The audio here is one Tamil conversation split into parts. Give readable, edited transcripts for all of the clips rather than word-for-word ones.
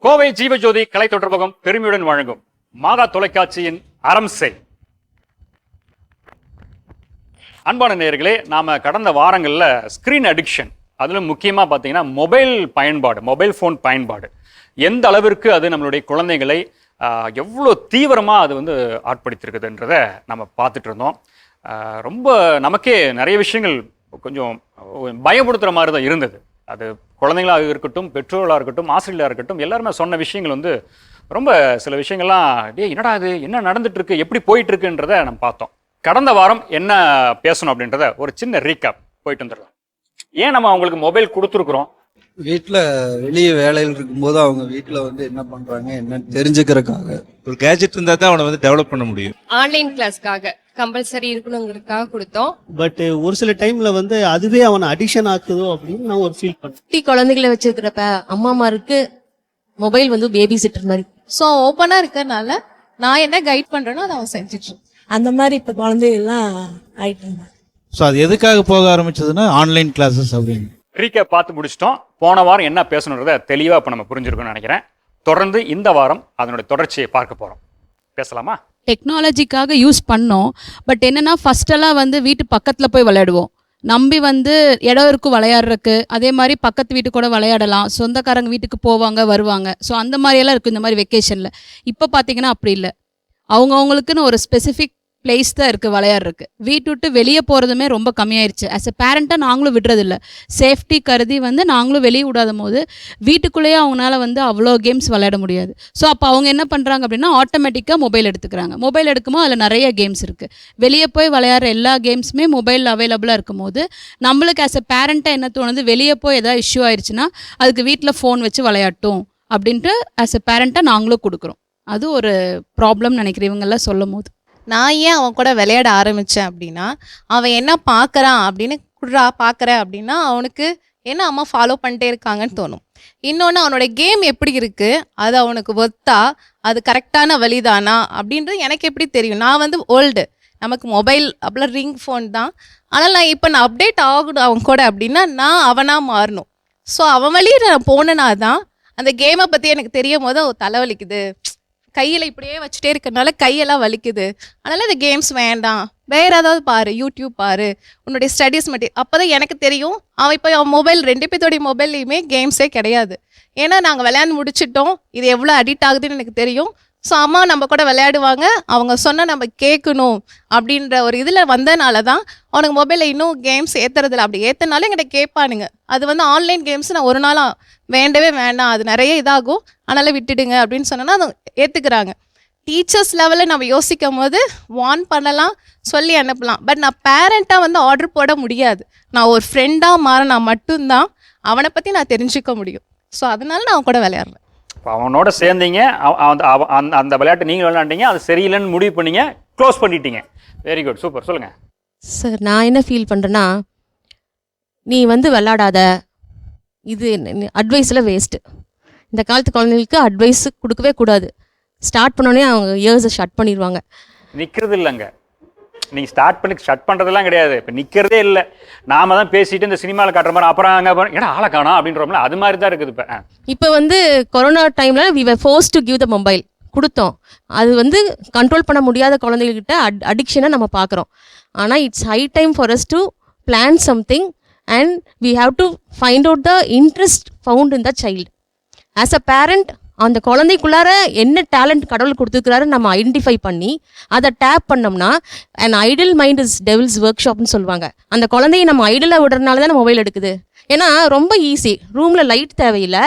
கோவை ஜீவஜோதி கலை தொடர்பகம் பெருமையுடன் வழங்கும் மாதா தொலைக்காட்சியின் அரம்சை. அன்பான நேயர்களே, நாம கடந்த வாரங்களில் ஸ்கிரீன் அடிக்ஷன், அதிலும் முக்கியமாக பார்த்தீங்கன்னா மொபைல் ஃபோன் பயன்பாடு எந்த அளவிற்கு அது நம்மளுடைய குழந்தைகளை எவ்வளோ தீவிரமாக அது வந்து ஆட்படுத்திருக்குதுன்றதை நம்ம பார்த்துட்டு இருந்தோம். ரொம்ப நமக்கே நிறைய விஷயங்கள் கொஞ்சம் பயப்படுத்துகிற மாதிரி தான் இருந்தது. அது குழந்தைங்களாக இருக்கட்டும், பெற்றோர்களாக இருக்கட்டும், ஆசிரியர்களாக இருக்கட்டும், எல்லாருமே சொன்ன விஷயங்கள் வந்து ரொம்ப சில விஷயங்கள்லாம் என்னடா இது, என்ன நடந்துட்டு இருக்கு, எப்படி போயிட்டு இருக்குன்றத நம்ம பார்த்தோம். கடந்த வாரம் என்ன பேசணும் அப்படின்றத ஒரு சின்ன ரீகேப் போயிட்டு வந்துடலாம். ஏன் நம்ம அவங்களுக்கு மொபைல் கொடுத்துருக்குறோம்? வீட்டில் வெளியே வேலையில் இருக்கும்போது அவங்க வீட்டில் வந்து என்ன பண்ணுறாங்க என்னன்னு தெரிஞ்சுக்கிறதுக்காக ஒரு கேஜெட் இருந்தால் தான் அவனை வந்து டெவலப் பண்ண முடியும். ஆன்லைன் கிளாஸ்க்காக கம்பல்சரி இருக்கணுங்கிறதுக்காக கொடுத்தோம். பட் ஒரு சில டைம்ல வந்து அதுவே அவனை அடிக்ஷன் ஆக்குதோ அப்படின்னு நான் ஒரு ஃபீல் பண்ணேன். குட்டி குழந்தைகளை வச்சிருக்கிறப்ப அம்மாமாருக்கு மொபைல் வந்து பேபி சிட்டர் மாதிரி. ஸோ ஓப்பனா இருக்கறனால நான் என்ன கைட் பண்றேனோ அதை அவன் செஞ்சுட்டு அந்த மாதிரி இப்ப குழந்தைகள்லாம் ஆயிட்டாங்க. ஸோ அது எதுக்காக போக ஆரம்பிச்சதுன்னா ஆன்லைன் கிளாஸஸ் அப்படின்னு. ரீகேப் பார்த்து முடிச்சிட்டோம். போன வாரம் என்ன பேசணுன்றத தெளிவாக இப்போ நம்ம புரிஞ்சிருக்கோம்னு நினைக்கிறேன். தொடர்ந்து இந்த வாரம் அதனுடைய தொடர்ச்சியை பார்க்க போகிறோம். பேசலாமா? டெக்னாலஜிக்காக யூஸ் பண்ணோம். பட் என்னன்னா ஃபர்ஸ்டெல்லாம் வந்து வீட்டு பக்கத்தில் போய் விளையாடுவோம். நம்பி வந்து இடம் இருக்கும் விளையாடுறதுக்கு. அதே மாதிரி பக்கத்து வீட்டு கூட விளையாடலாம். சொந்தக்காரங்க வீட்டுக்கு போவாங்க வருவாங்க. ஸோ அந்த மாதிரியெல்லாம் இருக்கும் இந்த மாதிரி வெக்கேஷனில். இப்போ பார்த்தீங்கன்னா அப்படி இல்லை. அவங்கவுங்களுக்குன்னு ஒரு ஸ்பெசிஃபிக் பிளேஸ் தான் இருக்குது விளையாடுறதுக்கு. வீட்டு விட்டு வெளியே போகிறதுமே ரொம்ப கம்மியாயிருச்சு. ஆஸ் எ பேரண்ட்டாக நாங்களும் விடுறதில்ல. சேஃப்டி கருதி வந்து நாங்களும் வெளியே விடாத போது வீட்டுக்குள்ளேயே அவங்களால வந்து அவ்வளோ கேம்ஸ் விளையாட முடியாது. ஸோ அப்போ அவங்க என்ன பண்ணுறாங்க அப்படின்னா ஆட்டோமேட்டிக்காக மொபைல் எடுத்துக்கிறாங்க. மொபைல் எடுக்கும்போது அதில் நிறைய கேம்ஸ் இருக்குது. வெளியே போய் விளையாடுற எல்லா கேம்ஸுமே மொபைலில் அவைலபிளாக இருக்கும் போது நம்மளுக்கு ஆஸ் எ பேரண்ட்டாக என்ன தோணுது, வெளியே போய் எதாவது இஷ்யூ ஆயிடுச்சுன்னா அதுக்கு வீட்டில் ஃபோன் வச்சு விளையாட்டும் அப்படின்ட்டு ஆஸ் எ பேரண்ட்டாக நாங்களும் கொடுக்குறோம். அது ஒரு ப்ராப்ளம் நினைக்கிறேன் இவங்கெல்லாம் சொல்லும் போது. நான் ஏன் அவன் கூட விளையாட ஆரம்பித்தேன் அப்படின்னா, அவன் என்ன பார்க்குறான் அப்படின்னு குட்ரா பார்க்குறேன் அப்படின்னா அவனுக்கு என்ன அம்மா ஃபாலோ பண்ணிட்டே இருக்காங்கன்னு தோணும். இன்னொன்று அவனோட கேம் எப்படி இருக்குது, அது அவனுக்கு ஒத்தா, அது கரெக்டான வழிதானா அப்படின்றது எனக்கு எப்படி தெரியும்? நான் வந்து ஓல்டு, நமக்கு மொபைல் அப்படிலாம் ரிங் ஃபோன் தான். ஆனால் நான் அப்டேட் ஆகணும் அவன் கூட அப்படின்னா நான் அவனாக மாறணும். ஸோ அவன் வழியை நான் போனேன்னா தான் அந்த கேமை பற்றி எனக்கு தெரியும் போது தலைவலிக்குது, கையில் இப்படியே வச்சுட்டே இருக்கிறதுனால கையெல்லாம் வலிக்குது, அதனால் இந்த கேம்ஸ் வேண்டாம், வேறு ஏதாவது பாரு, யூடியூப் பாரு, உன்னுடைய ஸ்டடீஸ் மட்டும். அப்போ தான் எனக்கு தெரியும் அவன் இப்போ அவன் மொபைல் 2 பேர்த்தோடைய மொபைல்லையுமே கேம்ஸே கிடையாது. ஏன்னா நாங்கள் விளையாண்டு முடிச்சிட்டோம், இது எவ்வளோ அடிக்ட் ஆகுதுன்னு எனக்கு தெரியும். ஸோ அம்மா நம்ம கூட விளையாடுவாங்க, அவங்க சொன்னால் நம்ம கேட்கணும் அப்படின்ற ஒரு இதில் வந்ததுனால தான் அவனுக்கு மொபைலில் இன்னும் கேம்ஸ் ஏற்றுறதில்ல. அப்படி ஏற்றினாலும் என்கிட்ட கேட்பானுங்க. அது வந்து ஆன்லைன் கேம்ஸ் நான் ஒரு நாளாக வேண்டவே வேண்டாம், அது நிறைய இதாகும், அதனால் விட்டுடுங்க அப்படின்னு சொன்னோன்னா அதை ஏற்றுக்கிறாங்க. டீச்சர்ஸ் லெவலில் நம்ம யோசிக்கும் போது வார்ன் பண்ணலாம், சொல்லி அனுப்பலாம். பட் நான் பேரண்ட்டாக வந்து ஆர்டர் போட முடியாது. நான் ஒரு ஃப்ரெண்டாக மாறினா மட்டும்தான் அவனை பற்றி நான் தெரிஞ்சுக்க முடியும். ஸோ அதனால நான் அவன் கூட விளையாடுறேன். இப்போ அவனோட சேர்ந்தீங்க, அந்த விளையாட்டு நீங்கள் விளையாண்டீங்க, அது சரியில்லைன்னு முடிவு பண்ணீங்க, க்ளோஸ் பண்ணிட்டீங்க. Very good, super. சொல்லுங்கள் சார். நான் என்ன ஃபீல் பண்ணுறேன்னா, நீ வந்து விளாடாத, இது அட்வைஸில் வேஸ்ட்டு. இந்த காலத்து குழந்தைங்களுக்கு அட்வைஸ் கொடுக்கவே கூடாது. ஸ்டார்ட் பண்ணோடனே அவங்க இயர்ஸை ஷட் பண்ணிடுவாங்க. நிற்கிறது இல்லைங்க, நீங்கள் ஷட் பண்ணுறதெல்லாம் கிடையாது. இப்போ நிற்கிறதே இல்லை. நாம தான் பேசிட்டு இந்த சினிமாவில் காட்டுற மாதிரி அப்புறம் அங்கே ஏன்னா ஆளை காணோம் அப்படின்றோம்ல, அது மாதிரி தான் இருக்குது. இப்போ வந்து கொரோனா டைமில் we were forced to give the mobile கொடுத்தோம். அது வந்து கண்ட்ரோல் பண்ண முடியாத குழந்தைகிட்ட அடிக்ஷனை நம்ம பார்க்குறோம். ஆனால் it's high time for us to plan something and we have to find out the interest found in the child. As a parent அந்த குழந்தைக்குள்ளார என்ன டேலண்ட் கடவுள் கொடுத்துருக்கிறாரு நம்ம ஐடென்டிஃபை பண்ணி அதை டேப் பண்ணோம்னா, and ideal mind is devil's work ஷாப்னு சொல்லுவாங்க. அந்த குழந்தைய நம்ம ஐடியலாக விடுறதுனால தான் மொபைல் எடுக்குது. ஏன்னா ரொம்ப ஈஸி, ரூமில் லைட் தேவையில்லை.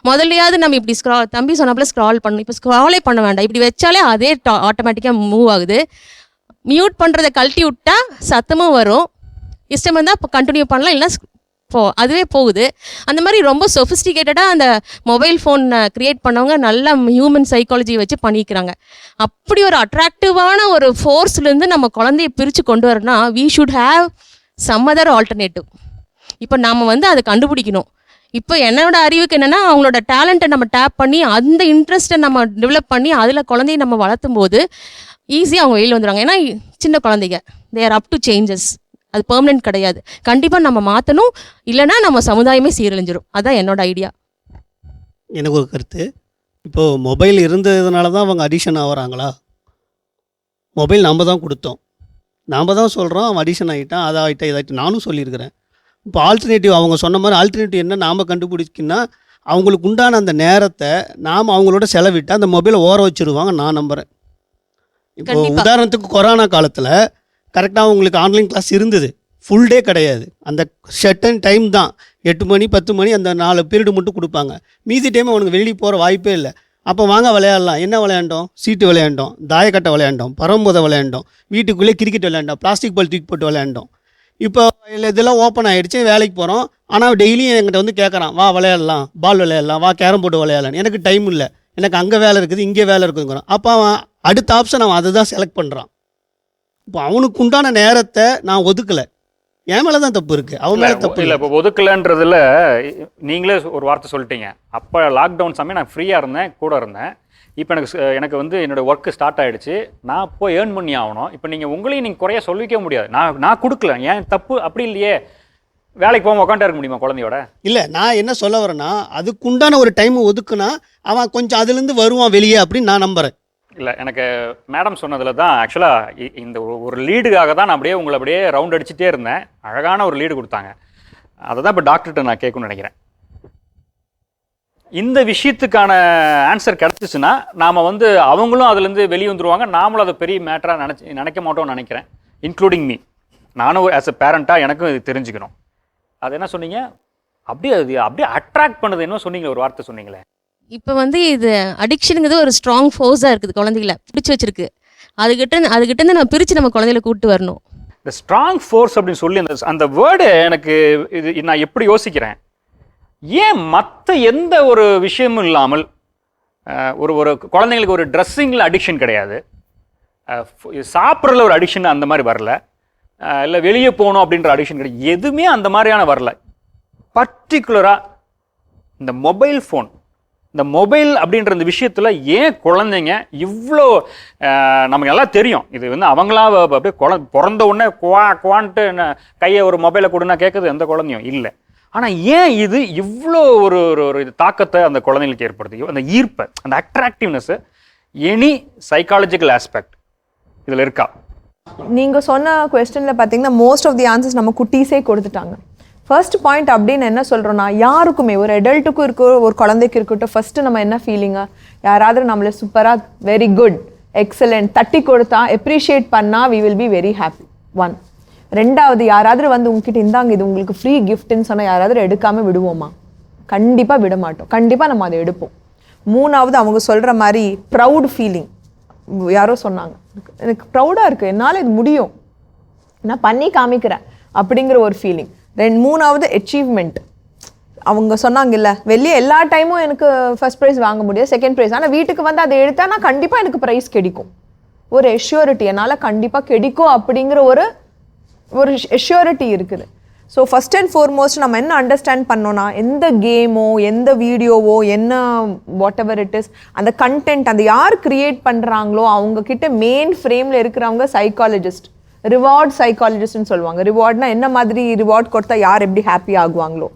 முதல்லையாவது நம்ம இப்படி தம்பி சொன்னாப்புல ஸ்க்ரால் பண்ணணும். இப்போ ஸ்க்ராலே பண்ண வேண்டாம், இப்படி வச்சாலே அதே ஆட்டோமேட்டிக்காக மூவ் ஆகுது. மியூட் பண்ணுறதை கழட்டி விட்டா சத்தமும் வரும். இஷ்டம் இருந்தால் இப்போ கண்டினியூ பண்ணலாம், இல்லைன்னா அதுவே போகுது. அந்த மாதிரி ரொம்ப சொஃபிஸ்டிகேட்டடாக அந்த மொபைல் ஃபோன் க்ரியேட் பண்ணவங்க நல்லா ஹியூமன் சைக்காலஜி வச்சு பண்ணிக்கிறாங்க. அப்படி ஒரு அட்ராக்டிவான ஒரு ஃபோர்ஸ்லேருந்து நம்ம குழந்தைய பிரித்து கொண்டு வரணும்னா we should have some other alternative. இப்போ நம்ம வந்து அதை கண்டுபிடிக்கணும். இப்போ என்னோட அறிவுக்கு என்னென்னா, அவங்களோட டேலண்ட்டை நம்ம டேப் பண்ணி அந்த இன்ட்ரெஸ்ட்டை நம்ம டெவலப் பண்ணி அதில் குழந்தைய நம்ம வளர்த்தும் போது ஈஸியாக அவங்க வெளியில் வந்துடுவாங்க. ஏன்னா சின்ன குழந்தைங்க they are up to changes, அது பெர்மனெண்ட் கிடையாது. கண்டிப்பாக நம்ம மாற்றணும், இல்லைனா நம்ம சமுதாயமே சீரழிஞ்சிடும். அதுதான் என்னோட ஐடியா. எனக்கு ஒரு கருத்து, இப்போது மொபைல் இருந்ததுனால தான் அவங்க அடிஷன் ஆகிறாங்களா? மொபைல் நம்ம தான் கொடுத்தோம், நாம் தான் சொல்கிறோம் அவன் அடிஷன் ஆகிட்டான், அதை ஆகிட்டான், இதாகிட்டான். நானும் சொல்லியிருக்கிறேன். இப்போ ஆல்டர்னேட்டிவ் அவங்க சொன்ன மாதிரி ஆல்டர்னேட்டிவ் என்ன நாம் கண்டுபிடிச்சிக்கின்னா, அவங்களுக்கு உண்டான அந்த நேரத்தை நாம் அவங்களோட செலவிட்டு அந்த மொபைலை ஓர வச்சுருவாங்க நான் நம்புகிறேன். இப்போ கண்டிப்பா. உதாரணத்துக்கு கொரோனா காலத்தில் கரெக்டாக அவங்களுக்கு ஆன்லைன் கிளாஸ் இருந்தது, ஃபுல் டே கிடையாது, அந்த ஷர்டன் டைம் தான் 8 மணி 10 மணி அந்த 4 பீரியடு மட்டும் கொடுப்பாங்க. மீதி டைம் அவனுக்கு வெளியே போகிற வாய்ப்பே இல்லை. அப்போ வாங்க விளையாடலாம். என்ன விளையாண்டோம்? சீட்டு விளையாண்டோம், தாயக்கட்டை விளையாண்டோம், பரம்போதை விளையாண்டோம், வீட்டுக்குள்ளே கிரிக்கெட் விளையாண்டோம், பிளாஸ்டிக் பால் தூக்கி போட்டு விளையாண்டோம். இப்போ இதெல்லாம் ஓப்பன் ஆகிடுச்சு, வேலைக்கு போகிறோம். ஆனால் டெய்லியும் என்கிட்ட வந்து கேட்குறான், வா விளையாடலாம், பால் விளையாடலாம், வா கேரம் போர்டு விளையாடலாம். எனக்கு டைம் இல்லை, எனக்கு அங்கே வேலை இருக்குது, இங்கே வேலை இருக்குங்கிறான். அப்போ அவன் அடுத்த ஆப்ஷன் அவன் அதை தான் செலக்ட் பண்ணுறான். இப்போ அவனுக்கு உண்டான நேரத்தை நான் ஒதுக்கலை, என் மேலே தான் தப்பு இருக்குது, அவன் மேலே தப்பு இல்லை. இல்லை. இப்போ ஒதுக்கலைன்றதுல நீங்களே ஒரு வார்த்தை சொல்லிட்டீங்க. அப்போ லாக்டவுன் சமயம் நான் ஃப்ரீயாக இருந்தேன், கூட இருந்தேன். இப்போ எனக்கு வந்து என்னோடய ஒர்க்கு ஸ்டார்ட் ஆகிடுச்சு, நான் போய் ஏர்ன் பண்ணி ஆகணும். இப்போ நீங்கள் குறைய சொல்லிக்க முடியாது. நான் கொடுக்கல, ஏன் தப்பு அப்படி இல்லையே. வேலைக்கு போகாமல் உட்காண்டா இருக்க முடியுமா குழந்தையோட? இல்லை, நான் என்ன சொல்ல வரேன்னா, அதுக்குண்டான ஒரு டைம் ஒதுக்குனா அவன் கொஞ்சம் அதுலேருந்து வருவான் வெளியே அப்படின்னு நான் நம்புகிறேன். இல்லை, எனக்கு மேடம் சொன்னதில் தான் ஆக்சுவலாக இந்த ஒரு லீடுக்காக தான் நான் அப்படியே உங்களை அப்படியே ரவுண்ட் அடிச்சுட்டே இருந்தேன். அழகான ஒரு லீடு கொடுத்தாங்க. அதை தான் இப்போ டாக்டர்கிட்ட நான் கேட்கணும்னு நினைக்கிறேன். இந்த விஷயத்துக்கான ஆன்சர் கிடச்சிச்சுன்னா நாம் வந்து அவங்களும் அதுலேருந்து வெளியே வந்துடுவாங்க, நாமளும் அதை பெரிய மேட்டராக நினைக்க மாட்டோம்னு நினைக்கிறேன், இன்க்ளூடிங் மீ. நானும் ஆஸ் எ பேரண்ட்டாக எனக்கும் இது தெரிஞ்சுக்கணும். அது என்ன சொன்னீங்க? அப்படியே அட்ராக்ட் பண்ணுது என்ன சொன்னீங்களே, ஒரு வார்த்தை சொன்னீங்களே. இப்போ வந்து இது அடிக்ஷனுங்கிறது ஒரு ஸ்ட்ராங் ஃபோர்ஸாக இருக்குது, குழந்தைகளை பிடிச்சி வச்சிருக்கு. அதுகிட்டேருந்து நம்ம பிரித்து நம்ம குழந்தைகளை கூப்பிட்டு வரணும். இந்த ஸ்ட்ராங் ஃபோர்ஸ் அப்படின்னு சொல்லி அந்த வேர்டு எனக்கு இது நான் எப்படி யோசிக்கிறேன், ஏன் மற்ற எந்த ஒரு விஷயமும் இல்லாமல் ஒரு குழந்தைங்களுக்கு ஒரு ட்ரெஸ்ஸிங்கில் அடிக்ஷன் கிடையாது, சாப்பிட்றதுல ஒரு அடிக்ஷன் அந்த மாதிரி வரல, இல்லை வெளியே போகணும் அப்படின்ற அடிக்ஷன் கிடையாது, எதுவுமே அந்த மாதிரியான வரல. பர்டிகுலராக இந்த மொபைல் அப்படின்ற இந்த விஷயத்தில் ஏன் குழந்தைங்க இவ்வளோ, நமக்கு நல்லா தெரியும் இது வந்து அவங்களா அப்படியே பிறந்த உடனே குவான்ட்டு கையை ஒரு மொபைலை கொடுன்னா கேட்குறது எந்த குழந்தையும் இல்லை. ஆனால் ஏன் இது இவ்வளோ ஒரு தாக்கத்தை அந்த குழந்தைங்களுக்கு ஏற்படுத்தி, அந்த ஈர்ப்பை, அந்த அட்ராக்டிவ்னஸ், எனி சைக்காலஜிக்கல் ஆஸ்பெக்ட் இதில் இருக்கா? நீங்கள் சொன்ன கொஸ்டினில் பார்த்தீங்கன்னா மோஸ்ட் ஆஃப் தி ஆன்சர்ஸ் நம்ம குட்டீஸே கொடுத்துட்டாங்க. ஃபர்ஸ்ட் பாயிண்ட் அப்படின்னு என்ன சொல்கிறோன்னா, யாருக்குமே ஒரு அடல்ட்டுக்கும் இருக்க ஒரு குழந்தைக்கு இருக்கட்டும், ஃபஸ்ட்டு நம்ம என்ன ஃபீலிங்காக, யாராவது நம்மளை சூப்பராக வெரி குட் எக்ஸலண்ட் தட்டி கொடுத்தா எப்ரிஷியேட் பண்ணால் we will be very happy. 1. 2வது, யாராவது வந்து உங்ககிட்ட இந்தாங்க இது உங்களுக்கு ஃப்ரீ கிஃப்ட்னு சொன்னால் யாராவது எடுக்காமல் விடுவோமா? கண்டிப்பாக விட மாட்டோம், கண்டிப்பாக நம்ம அதை எடுப்போம். 3வது, அவங்க சொல்கிற மாதிரி ப்ரவுட் ஃபீலிங். யாரோ சொன்னாங்க, எனக்கு ப்ரௌடாக இருக்குது, என்னால் இது முடியும், நான் பண்ணி காமிக்கிறேன் அப்படிங்கிற ஒரு ஃபீலிங். 3வது அச்சீவ்மெண்ட். அவங்க சொன்னாங்கல்ல, வெளியே எல்லா டைமும் எனக்கு ஃபர்ஸ்ட் ப்ரைஸ் வாங்க முடியாது, செகண்ட் ப்ரைஸ், ஆனால் வீட்டுக்கு வந்து அதை எடுத்தா நான் கண்டிப்பாக எனக்கு ப்ரைஸ் கிடைக்கும், ஒரு எஷ்யூரிட்டி, என்னால் கண்டிப்பாக கிடைக்கும் அப்படிங்கிற ஒரு எஷ்யூரிட்டி இருக்குது. ஸோ ஃபஸ்ட் அண்ட் ஃபார்மோஸ்ட் நம்ம என்ன அண்டர்ஸ்டாண்ட் பண்ணோன்னா, எந்த கேமோ எந்த வீடியோவோ என்ன வாட் எவர் இட் இஸ், அந்த கண்டென்ட் அந்த யார் கிரியேட் பண்ணுறாங்களோ அவங்கக்கிட்ட மெயின் ஃப்ரேமில் இருக்கிறவங்க சைக்காலஜிஸ்ட், ரிவார்ட் சைக்காலஜிஸ்ட்னு சொல்லுவாங்க. ரிவார்ட்னா என்ன மாதிரி ரிவார்ட் கொடுத்தா யார் எப்படி ஹாப்பி ஆகுவாங்களோ.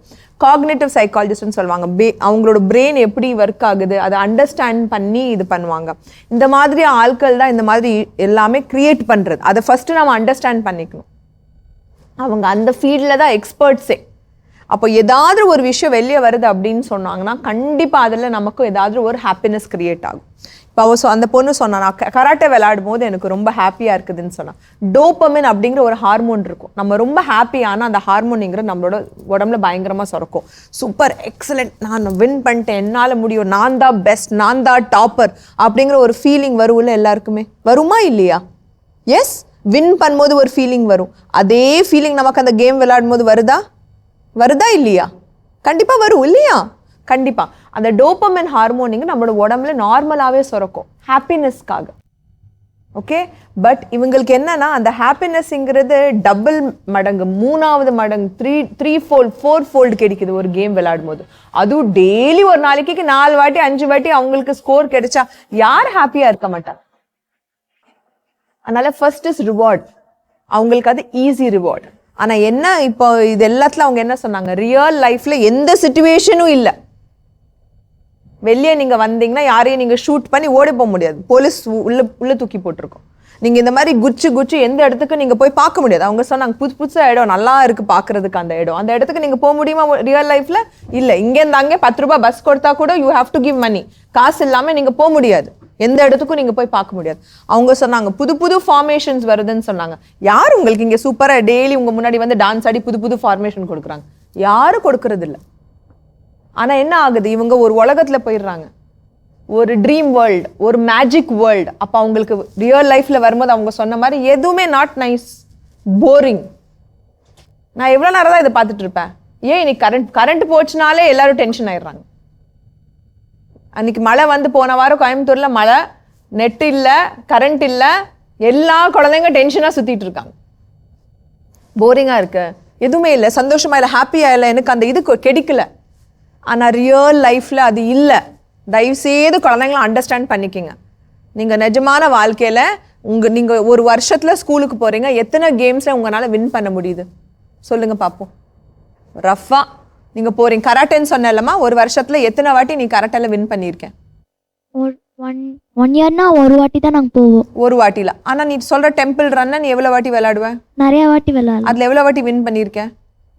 காக்னேட்டிவ் சைக்காலஜிஸ்ட்னு சொல்லுவாங்க, அவங்களோட பிரெயின் எப்படி ஒர்க் ஆகுது அதை அண்டர்ஸ்டாண்ட் பண்ணி இது பண்ணுவாங்க. இந்த மாதிரி ஆட்கள் தான் இந்த மாதிரி எல்லாமே கிரியேட் பண்ணுறது. அதை ஃபஸ்ட்டு நம்ம அண்டர்ஸ்டாண்ட் பண்ணிக்கணும். அவங்க அந்த ஃபீல்டில் தான் எக்ஸ்பர்ட்ஸே. அப்போ ஏதாவது ஒரு விஷயம் வெளியே வருது அப்படின்னு சொன்னாங்கன்னா கண்டிப்பாக அதில் நமக்கு ஏதாவது ஒரு ஹாப்பினஸ் க்ரியேட் ஆகும். இப்போ அந்த பொண்ணு சொன்னா, நான் கராட்டே விளையாடும் போது எனக்கு ரொம்ப ஹாப்பியாக இருக்குதுன்னு சொன்னான். டோபமின் அப்படிங்கிற ஒரு ஹார்மோன் இருக்கும், நம்ம ரொம்ப ஹாப்பியான அந்த ஹார்மோனுங்கிற நம்மளோட உடம்புல பயங்கரமாக சுரக்கும். சூப்பர் எக்ஸலண்ட், நான் வின் பண்ணிட்டேன், என்னால் முடியும், நான் தான் பெஸ்ட், நான் தான் டாப்பர் அப்படிங்கிற ஒரு ஃபீலிங் வரும்ல எல்லாருக்குமே. வருமா இல்லையா? எஸ், வின் பண்ணும்போது ஒரு ஃபீலிங் வரும். அதே ஃபீலிங் நமக்கு அந்த கேம் விளையாடும் போது வருதா இல்லையா? கண்டிப்பாக வரும் இல்லையா? கண்டிப்பாக. அந்த டோபமைன் ஹார்மோனிங் நம்மளோட உடம்புல நார்மலாகவே சுரக்கும் ஹாப்பினஸ்க்காக. ஓகே, பட் இவங்களுக்கு என்னன்னா அந்த ஹாப்பினஸ்ங்கிறது டபுள் மடங்கு, 3வது மடங்கு, 3 ஃபோல்ட் 4 ஃபோல்டு கிடைக்குது ஒரு கேம் விளையாடும் போது. அதுவும் டெய்லி ஒரு நாளைக்கு 4 வாட்டி 5 வாட்டி அவங்களுக்கு ஸ்கோர் கிடைச்சா யார் ஹாப்பியாக இருக்க மாட்டாங்க? அதனால ஃபர்ஸ்ட் இஸ் ரிவார்ட். அவங்களுக்கு அது ஈஸி ரிவார்ட். ஆனால் என்ன, இப்போ இது எல்லாத்துல அவங்க என்ன சொன்னாங்க, ரியல் லைஃப்ல எந்த சிச்சுவேஷனும் இல்லை, வெளியே நீங்கள் வந்தீங்கன்னா யாரையும் நீங்கள் ஷூட் பண்ணி ஓடி போக முடியாது, போலீஸ் உள்ள தூக்கி போட்டிருக்கோம். நீங்கள் இந்த மாதிரி குச்சி எந்த இடத்துக்கு நீங்கள் போய் பார்க்க முடியாது. அவங்க சொன்னாங்க புதுசாக இடம் நல்லா இருக்குது பார்க்குறதுக்கு, அந்த இடத்துக்கு நீங்கள் போக முடியுமா ரியல் லைஃப்பில்? இல்லை. இங்கேருந்து அங்கே 10 ரூபாய் பஸ் கொடுத்தா கூட you have to give money. காசு இல்லாமல் நீங்கள் போக முடியாது, எந்த இடத்துக்கும் நீங்கள் போய் பார்க்க முடியாது. அவங்க சொன்னாங்க புது ஃபார்மேஷன்ஸ் வருதுன்னு சொன்னாங்க. யார் உங்களுக்கு இங்கே சூப்பராக டெய்லி உங்கள் முன்னாடி வந்து டான்ஸ் ஆடி புது ஃபார்மேஷன் கொடுக்குறாங்க? யாரும் கொடுக்கறது இல்லை. ஆனால் என்ன ஆகுது, இவங்க ஒரு உலகத்தில் போயிடுறாங்க, ஒரு ட்ரீம் வேர்ல்டு, ஒரு மேஜிக் வேர்ல்டு. அப்போ அவங்களுக்கு ரியல் லைஃப்பில் வரும்போது அவங்க சொன்ன மாதிரி எதுவுமே நாட் நைஸ், போரிங். நான் எவ்வளோ நேரம் தான் இதை பார்த்துட்டு இருப்பேன். ஏன் இன்னைக்கு கரண்ட் போச்சுனாலே எல்லாரும் டென்ஷன் ஆயிடுறாங்க. அன்னைக்கு மழை வந்து போன வாரம் கோயம்புத்தூரில் மழை, நெட் இல்லை, கரண்ட் இல்லை, எல்லா குழந்தைங்க டென்ஷனாக சுற்றிட்டு இருக்காங்க. போரிங்காக இருக்கு, எதுவுமே இல்லை, சந்தோஷமா இல்லை, ஹாப்பியாக இல்லை, எனக்கு அந்த இது கிடைக்கல. ஆனால் ரியல் லைஃப்பில் அது இல்லை. தயவுசெய்து குழந்தைங்கள அண்டர்ஸ்டாண்ட் பண்ணிக்கிங்க. நீங்கள் நிஜமான வாழ்க்கையில் நீங்கள் ஒரு வருஷத்தில் ஸ்கூலுக்கு போகிறீங்க, எத்தனை கேம்ஸில் உங்களால் வின் பண்ண முடியுது சொல்லுங்கள் பார்ப்போம். ரஃபாக நீங்கள் போகிறீங்க, கராட்டேன்னு சொன்னேன்லம்மா, ஒரு வருஷத்தில் எத்தனை வாட்டி நீ கராட்டேல வின் பண்ணியிருக்கேன்? 1 இயர்னா ஒரு வாட்டி தான் நாங்கள் போவோம். ஒரு வாட்டியில். ஆனால் நீ சொல்கிற டெம்பிள் ரன்னை நீ எவ்வளோ வாட்டி விளையாடுவேன்? நிறையா வாட்டி விளையாடலாம். அதில் எவ்வளோ வாட்டி வின் பண்ணியிருக்கேன்?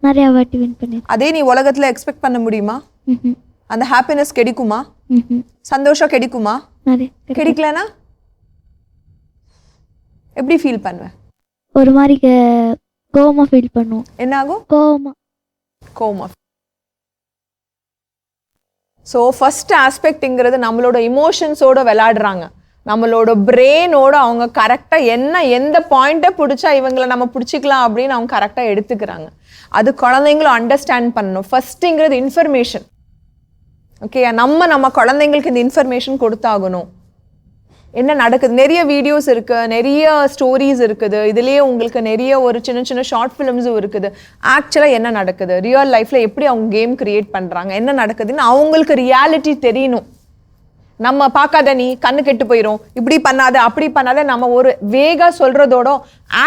நிறையா வாட்டி வின் பண்ணியிருக்கேன். அதே நீ உலகத்தில் எக்ஸ்பெக்ட் பண்ண முடியுமா? அந்த ஹாப்பினஸ் கிடைக்குமா? சந்தோஷம் கிடைக்குமா? கிடைக்கலனா எப்படி ஃபீல் பண்ணுவேன்? ஒரு மாதிரி கோவமா ஃபீல் பண்ணுவோம். என்ன ஆகும்? கோவமா. ஸோ ஃபர்ஸ்ட் ஆஸ்பெக்ட்ங்கிறது நம்மளோட இமோஷன்ஸோட விளையாடுறாங்க, நம்மளோட பிரெயினோட. அவங்க கரெக்டாக எந்த பாயிண்ட்டை பிடிச்சா இவங்களை நம்ம பிடிச்சிக்கலாம் அப்படின்னு அவங்க கரெக்டாக எடுத்துக்கிறாங்க. அது குழந்தைங்களும் அண்டர்ஸ்டாண்ட் பண்ணணும். ஃபர்ஸ்ட்டுங்கிறது இன்ஃபர்மேஷன். ஓகே, நம்ம குழந்தைங்களுக்கு இந்த இன்ஃபர்மேஷன் கொடுத்தாகணும். என்ன நடக்குது, நிறைய வீடியோஸ் இருக்குது, நிறைய ஸ்டோரிஸ் இருக்குது, இதுலேயே உங்களுக்கு நிறைய ஒரு சின்ன ஷார்ட் ஃபிலிம்ஸும் இருக்குது. ஆக்சுவலாக என்ன நடக்குது, ரியல் லைஃப்பில் எப்படி அவங்க கேம் கிரியேட் பண்ணுறாங்க, என்ன நடக்குதுன்னு அவங்களுக்கு ரியாலிட்டி தெரியணும். நம்ம பார்க்காத நீ கண்ணு கெட்டு போயிடும், இப்படி பண்ணாத அப்படி பண்ணாத நம்ம ஒரு வேகா சொல்கிறதோட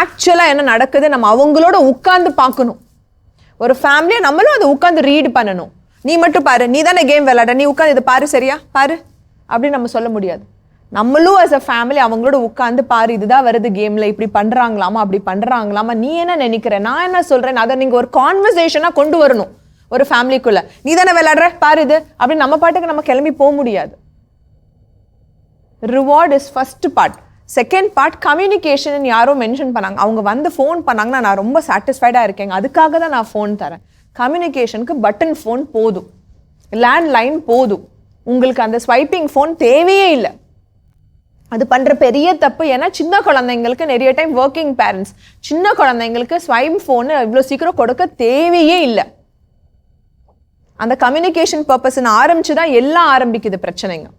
ஆக்சுவலாக என்ன நடக்குது நம்ம அவங்களோட உட்காந்து பார்க்கணும். ஒரு ஃபேமிலியை நம்மளும் அதை உட்காந்து ரீட் பண்ணணும். நீ மட்டும் பாரு, நீ தானே கேம் விளையாட, நீ உட்காந்து இதை பாரு, சரியா பாரு அப்படின்னு நம்ம சொல்ல முடியாது. நம்மளும் as a ஃபேமிலி அவங்களோட உட்காந்து பாரு, இதுதான் வருது கேமில், இப்படி பண்ணுறாங்களாமா அப்படி பண்ணுறாங்களாமா, நீ என்ன நினைக்கிற, நான் என்ன சொல்கிறேன், அதை நீங்கள் ஒரு கான்வர்சேஷனாக கொண்டு வரணும் ஒரு ஃபேமிலிக்குள்ளே. நீ தானே விளையாடுற பாரு இது அப்படின்னு நம்ம பாட்டுக்கு நம்ம கிளம்பி போக முடியாது. Reward is first part. Second part communication. யாரோ மென்ஷன் பண்ணாங்க, அவங்க வந்து ஃபோன் பண்ணாங்கன்னா நான் ரொம்ப சாட்டிஸ்ஃபைடாக இருக்கேங்க, அதுக்காக தான் நான் ஃபோன் தரேன். கம்யூனிகேஷனுக்கு பட்டன் ஃபோன் போதும், லேண்ட்லைன் போதும், உங்களுக்கு அந்த ஸ்வைப்பிங் ஃபோன் தேவையே இல்லை. அது பண்ணுற பெரிய தப்பு. ஏன்னா சின்ன குழந்தைங்களுக்கு நிறைய டைம் ஒர்க்கிங் பேரண்ட்ஸ் சின்ன குழந்தைங்களுக்கு ஸ்வைப் ஃபோனு இவ்வளோ சீக்கிரம் கொடுக்க தேவையே இல்லை. அந்த கம்யூனிகேஷன் பர்பஸ்ன்னு ஆரம்பிச்சு தான் எல்லாம் ஆரம்பிக்குது பிரச்சனைங்க.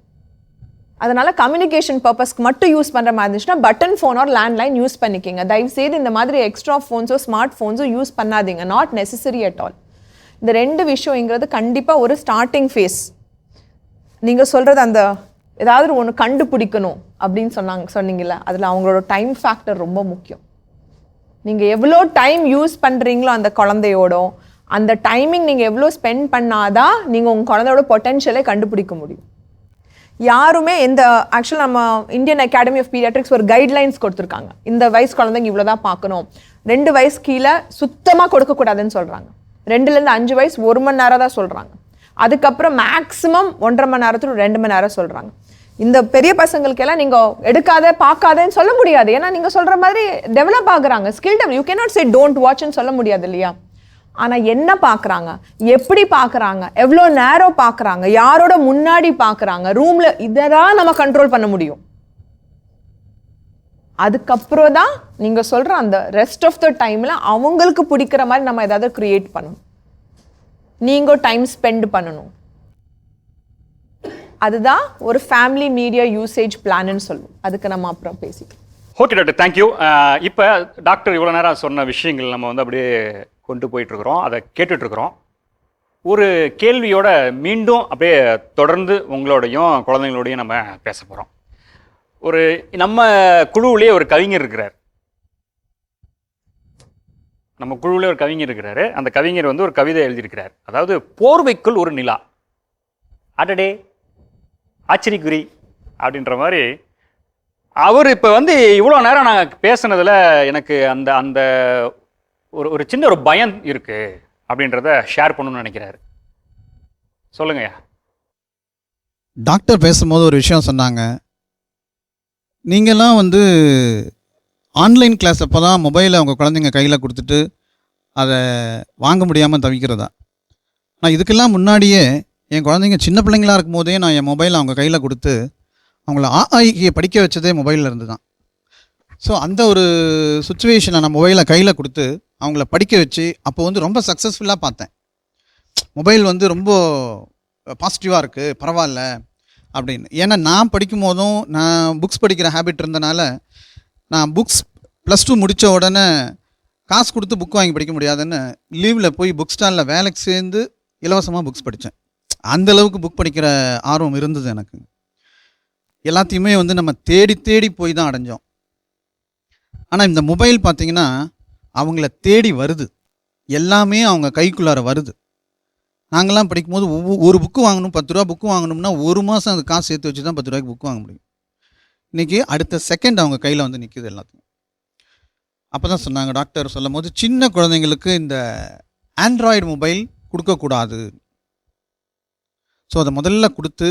அதனால கம்யூனிகேஷன் பர்பஸ்க்கு மட்டும் யூஸ் பண்ணுற மாதிரி இருந்துச்சுன்னா button phone or landline use பண்ணிக்கிங்க. தயவுசெய்து இந்த மாதிரி எக்ஸ்ட்ரா ஃபோன்ஸோ ஸ்மார்ட் ஃபோன்ஸோ யூஸ் பண்ணாதீங்க, நாட் நெசசரி அட் ஆல். இந்த 2 விஷயங்கிறது கண்டிப்பாக ஒரு ஸ்டார்டிங் ஃபேஸ். நீங்கள் சொல்கிறது அந்த ஏதாவது ஒன்று கண்டுபிடிக்கணும் அப்படின்னு சொன்னீங்கல்ல, அதில் அவங்களோட டைம் ஃபேக்டர் ரொம்ப முக்கியம். நீங்கள் எவ்வளோ டைம் யூஸ் பண்ணுறீங்களோ அந்த குழந்தையோட, அந்த டைமிங் நீங்கள் எவ்வளோ ஸ்பெண்ட் பண்ணாதான் நீங்கள் உங்கள் குழந்தையோட பொட்டென்ஷியலை கண்டுபிடிக்க முடியும். யாருமே ஆக்சுவலாக நம்ம இந்தியன் அகாடமி ஆஃப் பீடியாட்ரிக்ஸ் ஒரு கைட்லைன்ஸ் கொடுத்துருக்காங்க. இந்த வயசு குழந்தைங்க இவ்வளோ தான் பார்க்கணும், 2 வயசு கீழே சுத்தமாக கொடுக்கக்கூடாதுன்னு சொல்கிறாங்க. 2லேருந்து 5 வயசு 1 மணி நேரம் தான் சொல்கிறாங்க. அதுக்கப்புறம் மேக்ஸிமம் 1.5 மணி நேரத்துல 2 மணி நேரம் சொல்கிறாங்க. இந்த பெரிய பசங்களுக்கெல்லாம் நீங்கள் எடுக்காத பார்க்காதன்னு சொல்ல முடியாது. ஏன்னா நீங்கள் சொல்கிற மாதிரி டெவலப் ஆகுறாங்க, skill develop. You cannot say don't வாட்ச்னு சொல்ல முடியாது இல்லையா? ஆனால் என்ன பார்க்குறாங்க, எப்படி பார்க்குறாங்க, எவ்வளோ நேரம் பார்க்குறாங்க, யாரோட முன்னாடி பார்க்குறாங்க, ரூமில், இதெல்லாம் நம்ம கண்ட்ரோல் பண்ண முடியும். அதுக்கப்புறம் தான் நீங்கள் சொல்கிற அந்த ரெஸ்ட் ஆஃப் த டைமில் அவங்களுக்கு பிடிக்கிற மாதிரி நம்ம ஏதாவது க்ரியேட் பண்ணணும், நீங்கள் டைம் ஸ்பெண்ட் பண்ணணும். அதுதான் ஒரு ஃபேமிலி மீடியா யூசேஜ் பிளான்னு சொல்லுவோம். அதுக்கு நம்ம அப்புறம் பேசிக்கலாம். Okay doctor, thank you. இப்போ டாக்டர் இவ்வளோ நேரம் சொன்ன விஷயங்கள் நம்ம வந்து அப்படியே கொண்டு போயிட்டுருக்குறோம், அதை கேட்டுட்ருக்குறோம். ஒரு கேள்வியோட மீண்டும் அப்படியே தொடர்ந்து உங்களோடையும் குழந்தைங்களோடையும் நம்ம பேச போகிறோம். நம்ம குழுவிலே ஒரு கவிஞர் இருக்கிறார், நம்ம குழுவிலே ஒரு கவிஞர் இருக்கிறாரு. அந்த கவிஞர் வந்து ஒரு கவிதை எழுதியிருக்கிறார். அதாவது போர்வைக்குள் ஒரு நிலா. அடடே ஆச்சரியக்குறி அப்படின்ற மாதிரி அவர் இப்போ வந்து இவ்வளோ நேரம் நாங்கள் பேசுனதில் எனக்கு அந்த அந்த ஒரு சின்ன ஒரு பயம் இருக்குது அப்படின்றத ஷேர் பண்ணணும்னு நினைக்கிறாரு. சொல்லுங்கய்யா. டாக்டர் பேசும்போது ஒரு விஷயம் சொன்னாங்க, நீங்கள்லாம் வந்து ஆன்லைன் கிளாஸ் அப்போ தான் மொபைலை அவங்க குழந்தைங்க கையில் கொடுத்துட்டு அதை வாங்க முடியாமல் தவிக்கிறதா. நான் இதுக்கெல்லாம் முன்னாடியே என் குழந்தைங்க சின்ன பிள்ளைங்களா இருக்கும் போதே நான் என் மொபைலை அவங்க கையில் கொடுத்து அவங்கள ஆஐக்கு படிக்க வச்சதே மொபைலில் இருந்து தான். ஸோ அந்த ஒரு சுச்சுவேஷனை நான் மொபைலை கையில் கொடுத்து அவங்கள படிக்க வச்சு அப்போ வந்து ரொம்ப சக்ஸஸ்ஃபுல்லாக பார்த்தேன். மொபைல் வந்து ரொம்ப பாசிட்டிவாக இருக்குது, பரவாயில்ல அப்படின்னு. ஏன்னா நான் படிக்கும் போதும் நான் புக்ஸ் படிக்கிற ஹேபிட் இருந்தனால நான் புக்ஸ் +2 முடித்த உடனே காசு கொடுத்து புக் வாங்கி படிக்க முடியாதுன்னு லீவில் போய் புக் ஸ்டாலில் வேலைக்கு சேர்ந்து இலவசமாக புக்ஸ் படித்தேன். அந்தளவுக்கு புக் படிக்கிற ஆர்வம் இருந்தது எனக்கு. எல்லாத்தையுமே வந்து நம்ம தேடி தேடி போய் தான் அடைஞ்சோம். ஆனால் இந்த மொபைல் பார்த்திங்கன்னா அவங்கள தேடி வருது, எல்லாமே அவங்க கைக்குள்ளார வருது. நாங்கள்லாம் படிக்கும்போது ஒரு புக்கு வாங்கணும், 10 ரூபா புக்கு வாங்கணும்னா ஒரு மாதம் அது காசு சேர்த்து வச்சு தான் 10 ரூபாய்க்கு புக் வாங்க முடியும். இன்றைக்கி அடுத்த செகண்ட் அவங்க கையில் வந்து நிற்குது எல்லாத்தையும். அப்போ தான் சொன்னாங்க டாக்டர் சொல்லும் போது, சின்ன குழந்தைங்களுக்கு இந்த ஆண்ட்ராய்டு மொபைல் கொடுக்கக்கூடாது. ஸோ அதை முதல்ல கொடுத்து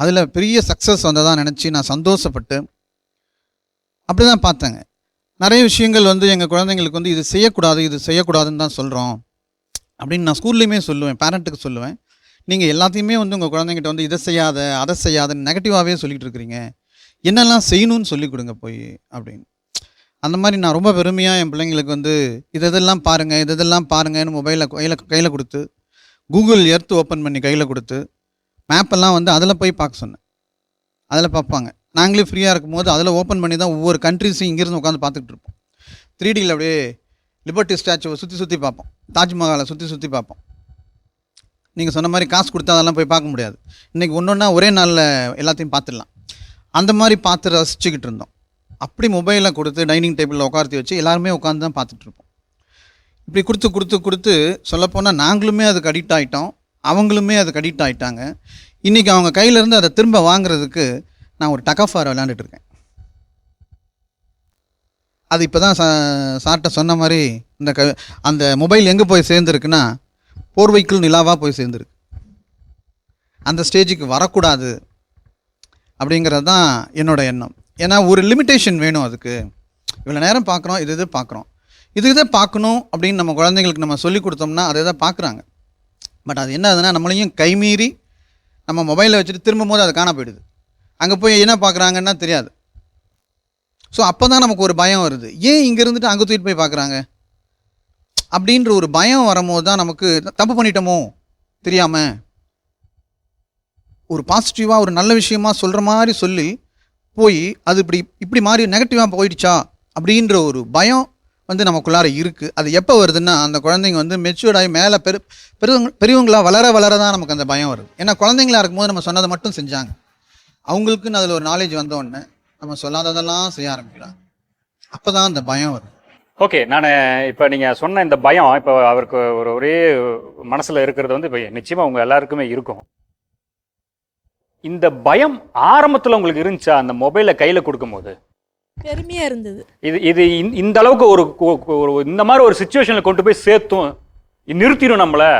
அதில் பெரிய சக்ஸஸ் வந்ததாக நினச்சி நான் சந்தோஷப்பட்டு அப்படி தான் பார்த்தேங்க. நிறைய விஷயங்கள் வந்து எங்கள் குழந்தைங்களுக்கு வந்து இது செய்யக்கூடாது இது செய்யக்கூடாதுன்னு தான் சொல்கிறோம் அப்படின்னு நான் ஸ்கூல்லையுமே சொல்லுவேன், பேரண்ட்டுக்கு சொல்லுவேன். நீங்கள் எல்லாத்தையுமே வந்து உங்கள் குழந்தைங்கிட்ட வந்து இதை செய்யாத அதை செய்யாதன்னு நெகட்டிவாகவே சொல்லிகிட்டு இருக்கிறீங்க, என்னெல்லாம் செய்யணும்னு சொல்லி கொடுங்க போய் அப்படின்னு. அந்த மாதிரி நான் ரொம்ப பெருமையாக என் பிள்ளைங்களுக்கு வந்து இதெல்லாம் பாருங்கள் இதெல்லாம் பாருங்கன்னு மொபைலில் கையில் கொடுத்து, கூகுள் எர்த் ஓப்பன் பண்ணி கையில் கொடுத்து, மேப்பெல்லாம் வந்து அதில் போய் பார்க்க சொன்னேன். அதில் பார்ப்பாங்க. நாங்களே ஃப்ரீயாக இருக்கும்போது அதில் ஓப்பன் பண்ணி தான் ஒவ்வொரு கண்ட்ரிஸையும் இங்கேருந்து உட்காந்து பார்த்துக்கிட்டு இருப்போம். 3Dயில் அப்படியே லிபர்ட்டி ஸ்டாச்சுவை சுற்றி பார்ப்போம், தாஜ்மஹாலை சுற்றி பார்ப்போம். நீங்கள் சொன்ன மாதிரி காசு கொடுத்தா அதெல்லாம் போய் பார்க்க முடியாது. இன்றைக்கி ஒன்றா ஒரே நாளில் எல்லாத்தையும் பார்த்துடலாம். அந்த மாதிரி பார்த்து ரசிச்சுக்கிட்டு இருந்தோம். அப்படி மொபைலை கொடுத்து டைனிங் டேபிளில் உட்கார்த்தி வச்சு எல்லாருமே உட்காந்து தான் பார்த்துட்ருப்போம். இப்படி கொடுத்து சொல்லப்போனால் நாங்களுமே அதுக்கு அடிக்ட் ஆகிட்டோம், அவங்களுமே அதுக்கு அடிக்ட் ஆகிட்டாங்க. இன்றைக்கி அவங்க கையிலேருந்து அதை திரும்ப வாங்குறதுக்கு நான் ஒரு டக் ஆஃப் வார் விளையாண்டுட்டுருக்கேன். அது இப்போ தான் சார்ட்ட சொன்ன மாதிரி அந்த மொபைல் எங்கே போய் சேர்ந்துருக்குன்னா போர்வைக்குள் நிலாவாக போய் சேர்ந்துருக்கு. அந்த ஸ்டேஜுக்கு வரக்கூடாது அப்படிங்கிறது தான் என்னோட எண்ணம். ஏன்னா ஒரு லிமிட்டேஷன் வேணும். அதுக்கு இவ்வளோ நேரம் பார்க்குறோம், இது பார்க்குறோம், இதை பார்க்கணும் அப்படின்னு நம்ம குழந்தைங்களுக்கு நம்ம சொல்லி கொடுத்தோம்னா அதை தான் பார்க்குறாங்க. பட் அது என்ன ஆகுதுன்னா நம்மளையும் கைமீறி நம்ம மொபைலை வச்சுட்டு திரும்பும் போது அது காண போயிடுது. அங்கே போய் என்ன பார்க்குறாங்கன்னா தெரியாது. ஸோ அப்போ தான் நமக்கு ஒரு பயம் வருது, ஏன் இங்கே இருந்துட்டு அங்கே தூக்கிட்டு போய் பார்க்குறாங்க அப்படின்ற ஒரு பயம் வரும்போது தான் நமக்கு தப்பு பண்ணிட்டோமோ தெரியாமல். ஒரு பாசிட்டிவாக ஒரு நல்ல விஷயமா சொல்கிற மாதிரி சொல்லி போய் அது இப்படி மாதிரி நெகட்டிவாக போயிடுச்சா அப்படின்ற ஒரு பயம் வந்து நமக்குள்ளார இருக்குது. அது எப்போ வருதுன்னா அந்த குழந்தைங்க வந்து மெச்சூர்டாகி மேலே பெரியவங்களாக வளர தான் நமக்கு அந்த பயம் வருது. ஏன்னா குழந்தைங்களா இருக்கும்போது நம்ம சொன்னதை மட்டும் செஞ்சாங்க, அவங்களுக்குன்னு அதில் ஒரு நாலேஜ் வந்தோடனே நம்ம சொல்லாததெல்லாம் செய்ய ஆரம்பிக்கிறாங்க. அப்போ தான் அந்த பயம் வருது. ஓகே, நான் இப்போ நீங்கள் சொன்ன இந்த பயம் இப்போ அவருக்கு ஒரே மனசில் இருக்கிறது வந்து இப்போ நிச்சயமாக உங்கள் எல்லாருக்குமே இருக்கும். இந்த பயம் ஆரம்பத்தில் உங்களுக்கு இருந்துச்சா அந்த மொபைலை கையில் கொடுக்கும்போது? பெருமையா இருந்தது. இது இந்த அளவுக்கு ஒரு இந்த மாதிரி ஒரு சுச்சுவேஷனில் கொண்டு போய் சேர்த்தும் நிறுத்திடும் நம்மளை,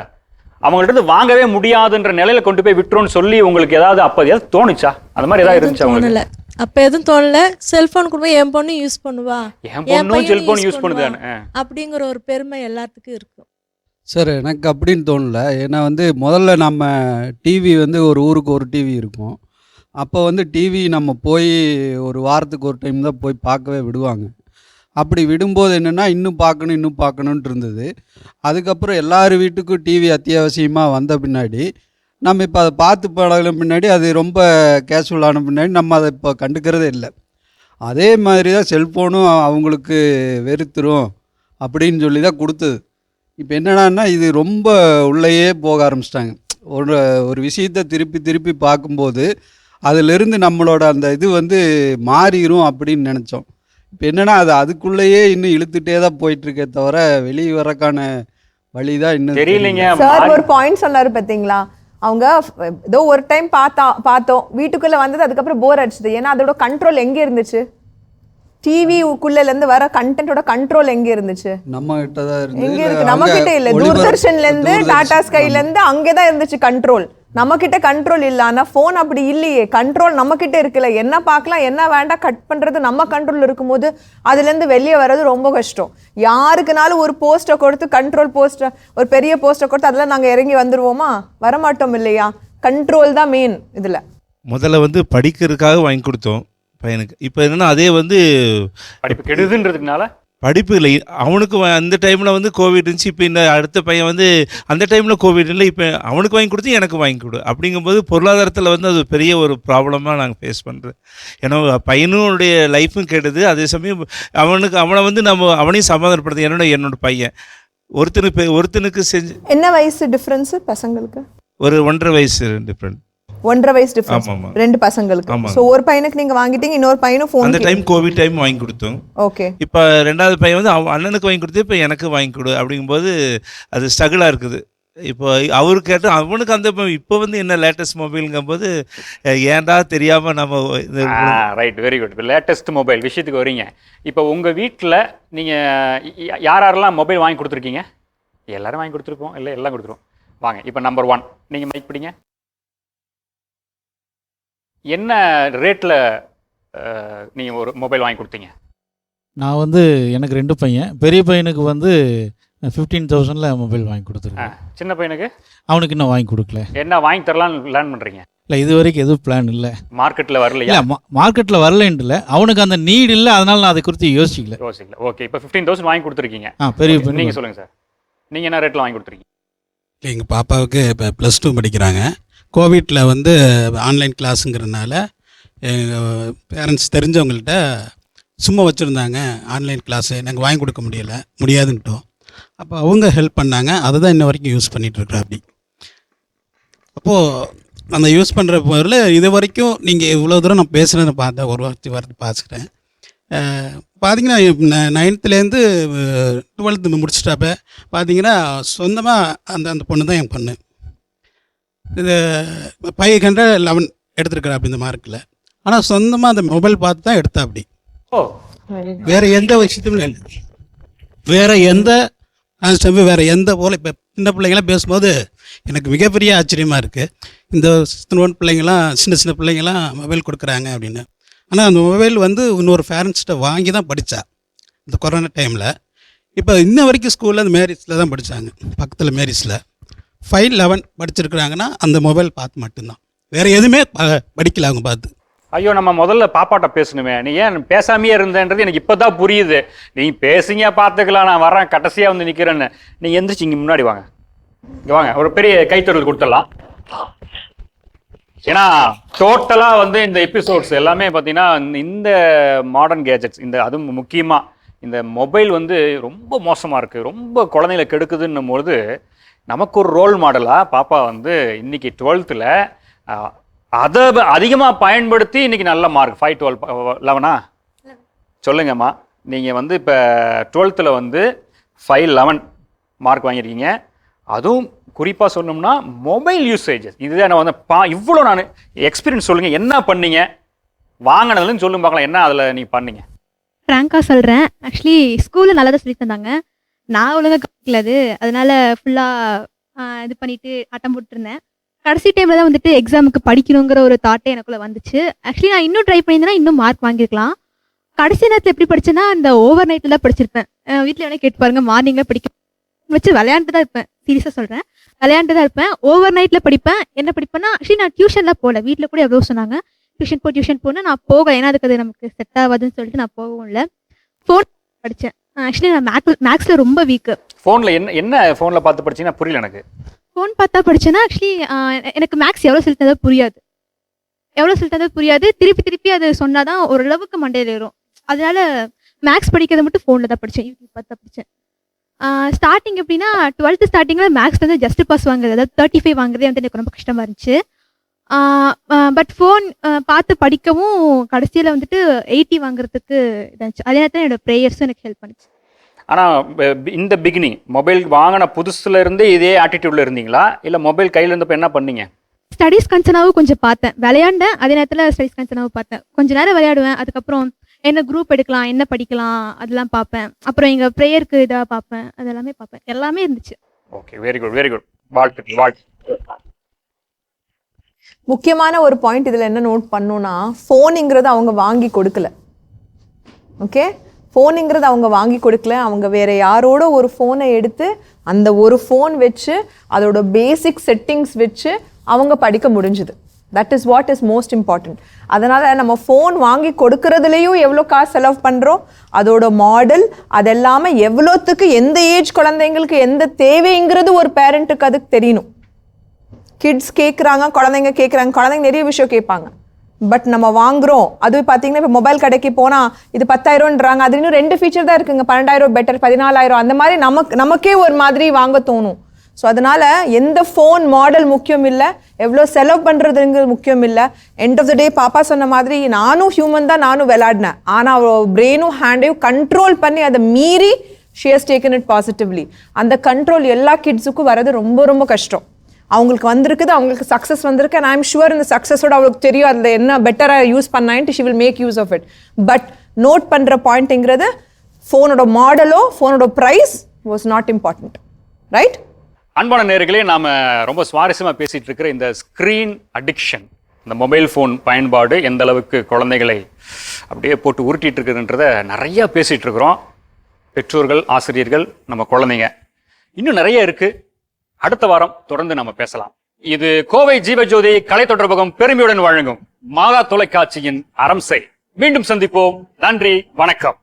அவங்கள்ட்ட வாங்கவே முடியாதுன்ற நிலையில கொண்டு போய் விட்டுருன்னு சொல்லி உங்களுக்கு ஏதாவது அப்போ ஏதாவது தோணுச்சா? அந்த மாதிரி ஏதாவது இருந்துச்சா உங்களுக்கு? அப்ப எதுவும் தோணல. செல்போன் கொடுப்பா, என் பொண்ணு யூஸ் பண்ணுவா, என் பொண்ணும் செல்போன் யூஸ் பண்ணுதானே அப்படிங்கிற ஒரு பெருமை எல்லாத்துக்கும் இருக்கும். சார் எனக்கு அப்படின்னு தோணல. ஏன்னா வந்து முதல்ல நம்ம டிவி வந்து ஒரு ஊருக்கு ஒரு டிவி இருக்கும். அப்போ வந்து டிவி நம்ம போய் ஒரு வாரத்துக்கு ஒரு டைம் தான் போய் பார்க்கவே விடுவாங்க. அப்படி விடும்போது என்னென்னா இன்னும் பார்க்கணுன்ட்டு இருந்தது. அதுக்கப்புறம் எல்லார் வீட்டுக்கும் டிவி அத்தியாவசியமாக வந்த பின்னாடி நம்ம இப்போ அதை பார்த்து பழகின பின்னாடி அது ரொம்ப கேஷுவலான பின்னாடி நம்ம அதை இப்போ கண்டுக்கிறதே இல்லை. அதே மாதிரி தான் செல்ஃபோனும் அவங்களுக்கு வெறுத்துரும் அப்படின்னு சொல்லி தான் கொடுத்தது. இப்போ என்னடான்னா இது ரொம்ப உள்ளேயே போக ஆரம்பிச்சிட்டாங்க. ஒரு விஷயத்தை திருப்பி பார்க்கும்போது அதிலிருந்து நம்மளோட அந்த இது வந்து மாறிடும் அப்படின்னு நினச்சோம். இப்போ என்னென்னா அது அதுக்குள்ளேயே இன்னும் இழுத்துட்டே தான் போயிட்டுருக்கே தவிர வெளியே வரக்கான வழி தான் இன்னும் தெரியலைங்க. சார் ஒரு பாயிண்ட் சொன்னார் பார்த்தீங்களா, அவங்க ஏதோ ஒரு டைம் பார்த்தோம் வீட்டுக்குள்ளே வந்தது, அதுக்கப்புறம் போர் அடிச்சுது. ஏன்னா அதோட கண்ட்ரோல் எங்கே இருந்துச்சு? டிவிக்குள்ளேருந்து வர கண்டென்ட்டோட கண்ட்ரோல் எங்கே இருந்துச்சு? நம்ம கிட்ட தான் எங்கே இருக்கு? நம்ம கிட்ட இல்லை. தூர்தர்ஷன்லேருந்து டாடா ஸ்கைலேருந்து அங்கே தான் இருந்துச்சு கண்ட்ரோல். நம்ம கிட்ட கண்ட்ரோல் இல்லை. ஆனால் ஃபோன் அப்படி இல்லையே, கண்ட்ரோல் நம்ம கிட்ட இருக்குல்ல. என்ன பார்க்கலாம் என்ன வேண்டாம் கட் பண்ணுறது நம்ம கண்ட்ரோல் இருக்கும்போது அதுலேருந்து வெளியே வர்றது ரொம்ப கஷ்டம். யாருக்குனாலும் ஒரு போஸ்ட்டை கொடுத்து கண்ட்ரோல் போஸ்ட்டை, ஒரு பெரிய போஸ்ட்டை கொடுத்து அதெல்லாம் நாங்கள் இறங்கி வந்துடுவோமா? வரமாட்டோம் இல்லையா? கண்ட்ரோல் தான் மெயின் இதில். முதல்ல வந்து படிக்கிறதுக்காக வாங்கி கொடுத்தோம் பையனுக்கு. இப்போ என்னென்னா அதே வந்து படிப்பு கெடுதுன்றதுனால படிப்பு இல்லை அவனுக்கு. அந்த டைமில் வந்து கோவிட் இருந்துச்சு. இப்போ இந்த அடுத்த பையன் வந்து அந்த டைமில் கோவிட் இல்லை, இப்போ அவனுக்கு வாங்கி கொடுத்து எனக்கு வாங்கி கொடு. அப்படிங்கும்போது பொருளாதாரத்தில் வந்து அது பெரிய ஒரு ப்ராப்ளமாக நாங்கள் ஃபேஸ் பண்ணுறோம். ஏன்னா பையனுடைய லைஃப்பும் கெடுது, அதே சமயம் அவனை வந்து அவனையும் சமாதானப்படுத்து. என்னோட பையன் ஒருத்தனுக்கு செஞ்சு. என்ன வயசு டிஃப்ரென்ஸு பசங்களுக்கு? ஒரு 1.5 வயசு டிஃப்ரெண்ட். 1.5 வயசு டிஃபரன்ஸ் ரெண்டு பசங்களுக்கு. சோ ஒரு பையனுக்கு நீங்க வாங்கிட்டீங்க, இன்னொரு பையனும் ஃபோன். அந்த டைம் கோவிட் டைம் வாங்கி கொடுத்தோம். ஓகே. இப்போ ரெண்டாவது பையன் வந்து அண்ணனுக்கு வாங்கி கொடுத்து இப்போ எனக்கு வாங்கி கொடு அப்படிங்கும்போது அது ஸ்ட்ரகிளாக இருக்குது. இப்போ அவரு கேட்டு அவனுக்கு அந்த இப்போ வந்து என்ன லேட்டஸ்ட் மொபைலுங்கும்போது ஏன்டா தெரியாமல் நம்ம right, very good. Latest mobile விஷயத்துக்கு வரீங்க. இப்போ உங்கள் வீட்டில் நீங்கள் யாரெல்லாம் மொபைல் வாங்கி கொடுத்துருக்கீங்க? எல்லாரும் வாங்கி கொடுத்துருப்போம், இல்லை எல்லாம் கொடுத்துருவோம். வாங்க இப்போ நம்பர் 1 நீங்கள் மைக் பிடிங்க. என்ன ரேட்டில் நீங்கள் ஒரு மொபைல் வாங்கி கொடுத்தீங்க? நான் வந்து எனக்கு 2 பையன். பெரிய பையனுக்கு வந்து 15,000 மொபைல் வாங்கி கொடுத்துருக்கேன். சின்ன பையனுக்கு? அவனுக்கு இன்னும் வாங்கி கொடுக்கல. என்ன வாங்கி தரலான்னு பிளான் பண்ணுறீங்க? இல்லை, இது வரைக்கும் எதுவும் பிளான் இல்லை. மார்க்கெட்டில் வரலையா? இல்லை, மார்க்கெட்டில் வரலன்ட்டு இல்லை, அவனுக்கு அந்த நீட் இல்லை, அதனால் நான் அதை குறித்து யோசிக்கல. ஓகே. இப்போ 15,000 வாங்கி கொடுத்துருக்கீங்க. பெரிய பையன். நீங்கள் சொல்லுங்கள் சார், நீங்கள் என்ன ரேட்டில் வாங்கி கொடுத்துருக்கீங்க? இல்லை, எங்கள் பாப்பாவுக்கு இப்போ +2 படிக்கிறாங்க. கோவிட்டில் வந்து ஆன்லைன் கிளாஸுங்கிறதுனால எங்கள் பேரண்ட்ஸ் தெரிஞ்சவங்கள்ட்ட சும்மா வச்சுருந்தாங்க ஆன்லைன் கிளாஸு, நாங்கள் வாங்கி கொடுக்க முடியாதுன்ட்டோம். அப்போ அவங்க ஹெல்ப் பண்ணாங்க. அதை தான் இன்ன வரைக்கும் யூஸ் பண்ணிகிட்ருக்குறோம். அப்படி அப்போது அந்த யூஸ் பண்ணுற பொருள் இது வரைக்கும் நீங்கள் இவ்வளோ தூரம் நான் பேசுகிறத பார்த்தேன், ஒரு வார்த்தை பார்த்துக்கிறேன். பார்த்தீங்கன்னா 9th-லேருந்து 12th முடிச்சிட்டாப்ப பார்த்தீங்கன்னா சொந்தமாக அந்த பொண்ணு தான் என் பொண்ணு. இது 511 எடுத்துருக்குறா அப்படி இந்த மார்க்கில். ஆனால் சொந்தமாக அந்த மொபைல் பார்த்து தான் எடுத்தா. அப்படி வேறு எந்த விஷயத்துமே இல்லை. வேறு எந்த போல் இப்போ சின்ன பிள்ளைங்களாம் பேசும்போது எனக்கு மிகப்பெரிய ஆச்சரியமாக இருக்குது. இந்த சின்ன பிள்ளைங்களாம் மொபைல் கொடுக்குறாங்க அப்படின்னு. ஆனால் அந்த மொபைல் வந்து இன்னொரு பேரண்ட்ஸ்கிட்ட வாங்கி தான் படித்தா இந்த கொரோனா டைமில். இப்போ இன்ன வரைக்கும் ஸ்கூலில் அந்த மேரிஸில் தான் படித்தாங்க, பக்கத்தில் மேரிஸில் 511 படிச்சிருக்கிறாங்கன்னா அந்த மொபைல் பார்த்து மட்டும்தான், வேறு எதுவுமே படிக்கல அவங்க பார்த்து. ஐயோ, நம்ம முதல்ல பாப்பாட்ட பேசணுமே. நீ ஏன் பேசாமையே இருந்தேன்றது எனக்கு இப்போ தான் புரியுது. நீ பேசுங்க, பார்த்துக்கலாம், நான் வரேன், கடைசியாக வந்து நிற்கிறேன்னு. நீங்கள் எந்திரிச்சு இங்கே முன்னாடி வாங்க, இங்கே வாங்க, ஒரு பெரிய கைத்தொழில் கொடுத்துடலாம். ஏன்னா டோட்டலாக வந்து இந்த எபிசோட்ஸ் எல்லாமே பார்த்தீங்கன்னா இந்த மாடர்ன் கேஜெட்ஸ், இந்த அதுவும் முக்கியமாக இந்த மொபைல் வந்து ரொம்ப மோசமாக இருக்குது, ரொம்ப குழந்தைகளை கெடுக்குதுன்னும் போது நமக்கு ஒரு ரோல் மாடலாக பாப்பா வந்து இன்னைக்கு 12th அதை அதிகமாக பயன்படுத்தி இன்னைக்கு நல்ல மார்க் 5-12 சொல்லுங்கம்மா. நீங்கள் வந்து இப்போ 12th வந்து 511 மார்க் வாங்கியிருக்கீங்க. அதுவும் குறிப்பாக சொன்னோம்னா மொபைல் யூசேஜஸ் இதுதான் நான் வந்து இவ்வளோ நான் எக்ஸ்பீரியன்ஸ் சொல்லுங்கள், என்ன பண்ணீங்க வாங்கினதுன்னு சொல்லும் பார்க்கலாம். என்ன அதில் நீங்கள் பண்ணீங்க? ஃப்ராங்காக சொல்கிறேன். ஆக்சுவலி ஸ்கூலில் நல்லா தான் சொல்லி தந்தாங்க, நான் ஒழுங்காக கவனிக்கல. அதனால ஃபுல்லாக இது பண்ணிட்டு அட்டம் போட்டுருந்தேன். கடைசி டைமில் தான் வந்துட்டு எக்ஸாமுக்கு படிக்கணுங்கிற ஒரு தாட்டே எனக்குள்ளே வந்துச்சு. ஆக்சுவலி நான் இன்னும் ட்ரை பண்ணியிருந்தேன்னா இன்னும் மார்க் வாங்கியிருக்கலாம். கடைசி நேரத்தில் எப்படி படித்தேன்னா இந்த ஓவர் நைட்டில் தான் படிச்சிருப்பேன். வீட்டில் வேணால் கேட்டு பாருங்க, மார்னிங்கில் படிக்க வச்சு விளையாண்டு தான் இருப்பேன். சீரியஸாக சொல்கிறேன், விளையாண்டு தான் இருப்பேன். ஓவர் நைட்டில் படிப்பேன். என்ன படிப்பேன்னா ஆக்சுவலி நான் டியூஷன்லாம் போகல, வீட்டில் கூட எவ்வளோ சொன்னாங்க டியூஷன் போனால் நான் போகல. ஏன்னா அதுக்கு அது நமக்கு செட் ஆகாதுன்னு சொல்லிட்டு நான் போகவும் இல்லை. ஃபோன் படித்தேன். ஆக்சுவலி நான் மேக்ஸில் ரொம்ப வீக்கு. ஃபோனில் என்ன ஃபோனில் பார்த்து படிச்சீங்கன்னா புரியல எனக்கு. ஃபோன் பார்த்தா படித்தேன்னா ஆக்சுவலி எனக்கு மேக்ஸ் எவ்வளோ சொல்லி தந்தது புரியாது. திருப்பி அது சொன்னால் தான் ஓரளவுக்கு மண்டையில் ஏறும். அதனால மேக்ஸ் படிக்கிறத மட்டும் ஃபோனில் தான் படித்தேன், யூடியூப் பார்த்து தான் படித்தேன். ஸ்டார்டிங் எப்படின்னா 12th ஸ்டார்டிங்கில் மேக்ஸ் வந்து ஜஸ்ட் பாஸ் வாங்குறது, அதாவது 35 வாங்குறதே வந்து எனக்கு ரொம்ப கஷ்டமாக இருந்துச்சு. பட் ஃபோன் பார்த்து படிக்கவும் கடைசியில் வந்துட்டு 80 வாங்குறதுக்கு இதாச்சு. அதே நேரத்தில் என்னோட ப்ரேயர்ஸும் எனக்கு ஹெல்ப் பண்ணுச்சு. ஆனால் இந்த பிகினிங் மொபைல் வாங்கின புதுசுல இருந்தே இதே ஆட்டிடியூட்ல இருந்தீங்களா இல்லை மொபைல் கையில் இருந்தப்போ என்ன பண்ணீங்க? ஸ்டடீஸ் கன்சர்னாகவும் கொஞ்சம் பார்த்தேன், விளையாண்டேன். அதே நேரத்தில் ஸ்டடீஸ் கன்சர்னாகவும் பார்த்தேன். கொஞ்ச நேரம் விளையாடுவேன், அதுக்கப்புறம் என்ன குரூப் எடுக்கலாம், என்ன படிக்கலாம் அதெல்லாம் பார்ப்பேன். அப்புறம் எங்கள் ப்ரேயருக்கு இதாக பார்ப்பேன், அதெல்லாமே பார்ப்பேன். எல்லாமே இருந்துச்சு. Okay, very good very good. வாழ்த்து. முக்கியமான ஒரு பாயிண்ட் இதில் என்ன நோட் பண்ணோன்னா, ஃபோனுங்கிறது அவங்க வாங்கி கொடுக்கல. ஓகே, ஃபோனுங்கிறது அவங்க வாங்கி கொடுக்கல. அவங்க வேற யாரோட ஒரு ஃபோனை எடுத்து அந்த ஒரு ஃபோன் வச்சு அதோட பேசிக் செட்டிங்ஸ் வச்சு அவங்க படிக்க முடிஞ்சுது. That is what is most important. அதனால் நம்ம ஃபோன் வாங்கி கொடுக்கறதுலேயும் எவ்வளோ காசு செலவு பண்ணுறோம், அதோட மாடல் அதெல்லாமே எவ்வளோத்துக்கு எந்த ஏஜ் குழந்தைங்களுக்கு எந்த தேவைங்கிறது ஒரு பேரண்ட்டுக்கு அதுக்கு தெரியணும். கிட்ஸ் கேட்குறாங்க, குழந்தைங்க கேட்குறாங்க, குழந்தைங்க நிறைய விஷயம் கேட்பாங்க. பட் நம்ம வாங்குகிறோம். அது பார்த்தீங்கன்னா இப்போ மொபைல் கடைக்கு போனால் இது 10,000ன்றாங்க, அது இன்னும் 2 ஃபீச்சர் தான் இருக்குங்க. 12,000 பெட்டர், 14,000 அந்த மாதிரி நமக்கே ஒரு மாதிரி வாங்க தோணும். ஸோ அதனால் எந்த ஃபோன் மாடல் முக்கியம் இல்லை, எவ்வளோ செலவு பண்ணுறதுங்கிறது முக்கியம் இல்லை. எண்ட் ஆஃப் த டே பாப்பா சொன்ன மாதிரி நானும் ஹியூமன் தான், நானும் விளையாடினேன். ஆனால் அவள் பிரெயினும் ஹேண்டையும் கண்ட்ரோல் பண்ணி அதை மீறி she has taken it positively. அந்த கண்ட்ரோல் எல்லா கிட்ஸுக்கும் வர்றது ரொம்ப ரொம்ப கஷ்டம். அவங்களுக்கு வந்திருக்குது, அவங்களுக்கு சக்ஸஸ் வந்திருக்கு. அண்ட் ஐ எம் ஷுவர் இந்த சக்ஸஸோட அவளுக்கு தெரியும் அதில் என்ன பெட்டராக யூஸ் பண்ணான்ட்டு she will make use of it. But note பண்ணுற பாயிண்ட்டுங்கிறது ஃபோனோட மாடலோ ஃபோனோட price was not important. Right? அன்பான நேயர்களே, நாம் ரொம்ப சுவாரஸ்யமாக பேசிகிட்டு இருக்கிற இந்த ஸ்க்ரீன் அடிக்ஷன், இந்த மொபைல் ஃபோன் பயன்பாடு எந்த அளவுக்கு குழந்தைகளை அப்படியே போட்டு உருட்டிகிட்டு இருக்குதுன்றதை நிறையா பேசிகிட்டு இருக்கிறோம். பெற்றோர்கள், ஆசிரியர்கள், நம்ம குழந்தைங்க, இன்னும் நிறைய இருக்குது. அடுத்த வாரம் தொடர்ந்து நம்ம பேசலாம். இது கோவை ஜீவஜோதி கலை தொடர்பகம் பெருமையுடன் வழங்கும் மாதா தொலைக்காட்சியின் அரம்சை. மீண்டும் சந்திப்போம். நன்றி, வணக்கம்.